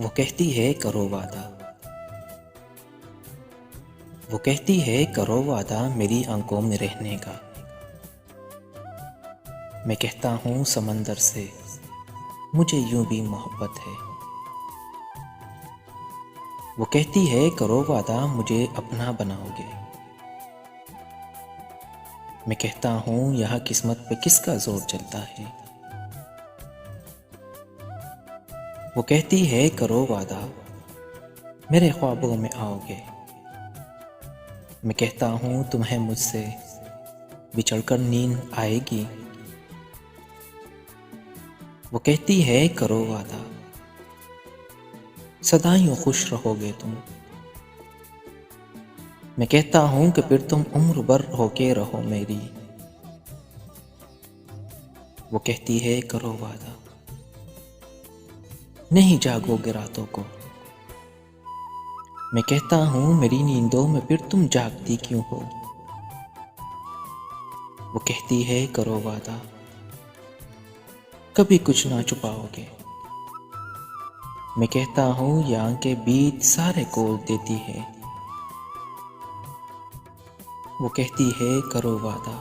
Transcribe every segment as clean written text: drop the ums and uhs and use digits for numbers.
वो कहती है करो वादा। वो कहती है करो वादा मेरी आंखों में रहने का। मैं कहता हूँ समंदर से मुझे यूं भी मोहब्बत है। वो कहती है करो वादा मुझे अपना बनाओगे। मैं कहता हूँ यहाँ किस्मत पे किसका जोर चलता है। वो कहती है करो वादा मेरे ख्वाबों में आओगे। मैं कहता हूँ तुम्हें मुझसे बिछड़कर नींद आएगी। वो कहती है करो वादा सदा यूं खुश रहोगे तुम। मैं कहता हूँ कि फिर तुम उम्र भर होके रहो मेरी। वो कहती है करो वादा नहीं जागोगे रातों को। मैं कहता हूँ मेरी नींदों में फिर तुम जागती क्यों हो। वो कहती है करो वादा कभी कुछ ना छुपाओगे। मैं कहता हूँ ये आंखें बीत सारे खोल देती है। वो कहती है करो वादा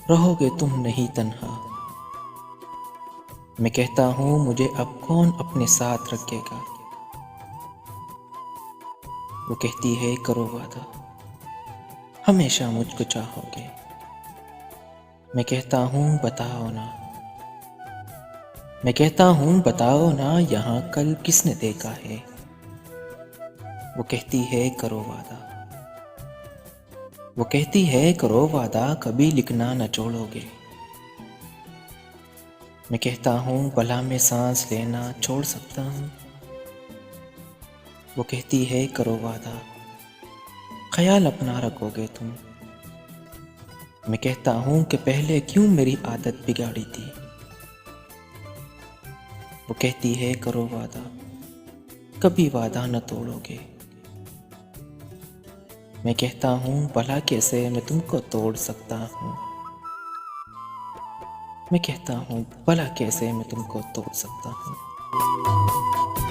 रहोगे तुम नहीं तन्हा। मैं कहता हूँ मुझे अब कौन अपने साथ रखेगा। वो कहती है करो वादा हमेशा मुझको चाहोगे। मैं कहता हूँ बताओ ना। मैं कहता हूँ बताओ ना यहाँ कल किसने देखा है। वो कहती है करो वादा। वो कहती है करो वादा कभी लिखना न छोड़ोगे। मैं कहता हूँ भला मैं सांस लेना छोड़ सकता हूँ। वो कहती है करो वादा ख्याल अपना रखोगे तुम। मैं कहता हूँ कि पहले क्यों मेरी आदत बिगाड़ी थी। वो कहती है करो वादा कभी वादा न तोड़ोगे। मैं कहता हूँ भला कैसे मैं तुमको तोड़ सकता हूँ। मैं कहता हूँ भला कैसे मैं तुमको तोड़ सकता हूँ।